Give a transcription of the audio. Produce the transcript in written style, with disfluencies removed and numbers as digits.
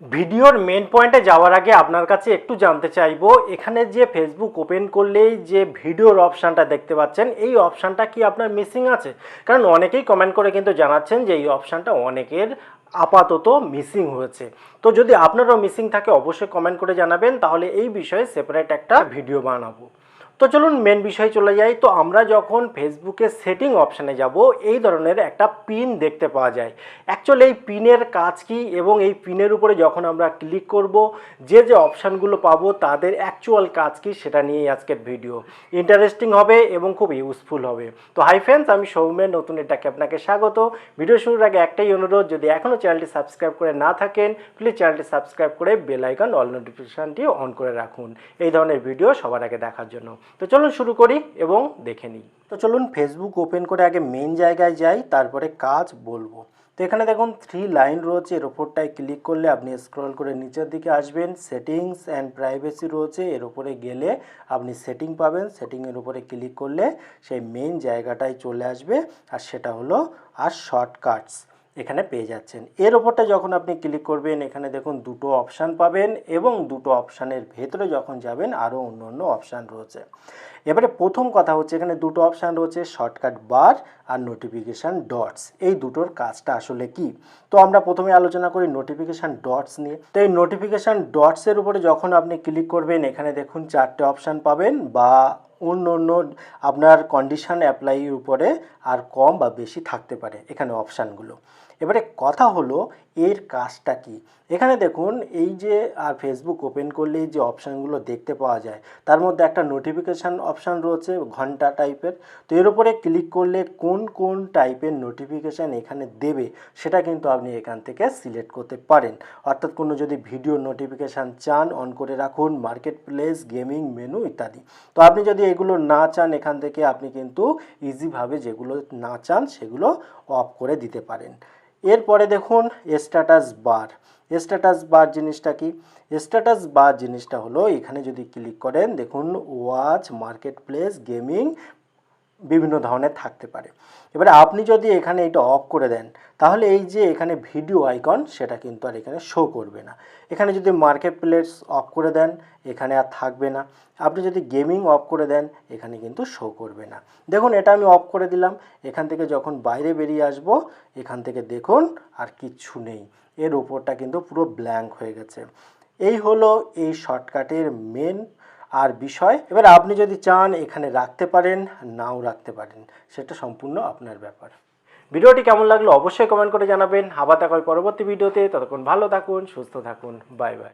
ভিডিওর মেন পয়েন্টে যাওয়ার আগে আপনার কাছে একটু জানতে চাইবো, এখানে যে ফেসবুক ওপেন করলেই যে ভিডিওর অপশানটা দেখতে পাচ্ছেন, এই অপশানটা কি আপনার মিসিং আছে? কারণ অনেকেই কমেন্ট করে কিন্তু জানাচ্ছেন যে এই অপশানটা অনেকের আপাতত মিসিং হয়েছে। তো যদি আপনারও মিসিং থাকে অবশ্যই কমেন্ট করে জানাবেন, তাহলে এই বিষয়ে সেপারেট একটা ভিডিও বানাবো। তো চলুন মেন বিষয়ে চলে যাই। তো আমরা যখন ফেসবুকে সেটিং অপশানে যাব, এই ধরনের একটা পিন দেখতে পাওয়া যায়। অ্যাকচুয়ালি এই পিনের কাজ কি এবং এই পিনের উপরে যখন আমরা ক্লিক করব যে যে অপশানগুলো পাবো তাদের অ্যাকচুয়াল কাজ কি সেটা নিয়েই আজকের ভিডিও। ইন্টারেস্টিং হবে এবং খুব ইউজফুল হবে। তো হাই ফ্রেন্ডস, আমি সৌমেন, নতুন এটাকে আপনাকে স্বাগত। ভিডিও শুরুর আগে একটাই অনুরোধ, যদি এখনও চ্যানেলটি সাবস্ক্রাইব করে না থাকেন প্লিজ চ্যানেলটি সাবস্ক্রাইব করে বেল আইকন অল নোটিফিকেশানটি অন করে রাখুন এই ধরনের ভিডিও সবার আগে দেখার জন্য। তো চলুন শুরু করি এবং দেখে নিই। তো চলুন ফেসবুক ওপেন করে আগে মেন জায়গায় যাই, তারপরে কাজ বলবো। তো এখানে দেখুন 3 লাইন রয়েছে, এর ওপরটায় ক্লিক করলে আপনি স্ক্রল করে নিচের দিকে আসবেন, সেটিংস অ্যান্ড প্রাইভেসি রয়েছে, এর উপরে গেলে আপনি সেটিং পাবেন। সেটিংয়ের উপরে ক্লিক করলে সেই মেন জায়গাটায় চলে আসবে, আর সেটা হলো আর শর্টকাটস এখানে পেয়ে যাচ্ছেন। এর ওপরটা যখন আপনি ক্লিক করবেন এখানে দেখুন দুটো অপশান পাবেন, এবং দুটো অপশানের ভেতরে যখন যাবেন আরও অন্য অন্য অপশান রয়েছে। এবারে প্রথম কথা হচ্ছে, এখানে দুটো অপশান রয়েছে, শর্টকাট বার আর নোটিফিকেশান ডটস। এই দুটোর কাজটা আসলে কি? তো আমরা প্রথমে আলোচনা করি নোটিফিকেশান ডটস নিয়ে। তো এই নোটিফিকেশান ডটসের উপরে যখন আপনি ক্লিক করবেন এখানে দেখুন 4টে অপশান পাবেন, বা অন্য অন্য আপনার কন্ডিশান অ্যাপ্লাইয়ের উপরে আর কম বা বেশি থাকতে পারে এখানে অপশানগুলো। এবারে কথা হলো এর কাজটা কি? এখানে দেখুন এই যে আর ফেসবুক ওপেন করলেই যে অপশানগুলো দেখতে পাওয়া যায় তার মধ্যে একটা নোটিফিকেশান অপশান রয়েছে ঘন্টা টাইপের। তো এর উপরে ক্লিক করলে কোন কোন টাইপের নোটিফিকেশান এখানে দেবে সেটা কিন্তু আপনি এখান থেকে সিলেক্ট করতে পারেন। অর্থাৎ কোনো যদি ভিডিও নোটিফিকেশান চান অন করে রাখুন, মার্কেট প্লেস, গেমিং, মেনু ইত্যাদি। তো আপনি যদি এগুলো না চান এখান থেকে আপনি কিন্তু ইজিভাবে যেগুলো না চান সেগুলো অফ করে দিতে পারেন। এরপরে দেখুন স্ট্যাটাস বার। স্ট্যাটাস বার জিনিসটা কি? স্ট্যাটাস বার জিনিসটা হলো এখানে যদি ক্লিক করেন দেখুন ওয়াচ, মার্কেট প্লেস, গেমিং বিভিন্ন ধরনের থাকতে পারে। এবারে আপনি যদি এখানে এটা অফ করে দেন তাহলে এই যে এখানে ভিডিও আইকন সেটা কিন্তু আর এখানে শো করবে না। এখানে যদি মার্কেট প্লেস অফ করে দেন এখানে আর থাকবে না। আপনি যদি গেমিং অফ করে দেন এখানে কিন্তু শো করবে না। দেখুন এটা আমি অফ করে দিলাম। এখান থেকে যখন বাইরে বেরিয়ে আসব এখান থেকে দেখুন আর কিচ্ছু নেই, এর উপরটা কিন্তু পুরো ব্ল্যাঙ্ক হয়ে গেছে। এই হলো এই শর্টকাটের মেন আর বিষয়। এবার আপনি যদি চান এখানে রাখতে পারেন, নাও রাখতে পারেন, সেটা সম্পূর্ণ আপনার ব্যাপার। ভিডিওটি কেমন লাগলো অবশ্যই কমেন্ট করে জানাবেন। আবার দেখা হয় পরবর্তী ভিডিওতে, ততক্ষণ ভালো থাকুন, সুস্থ থাকুন, বাই বাই।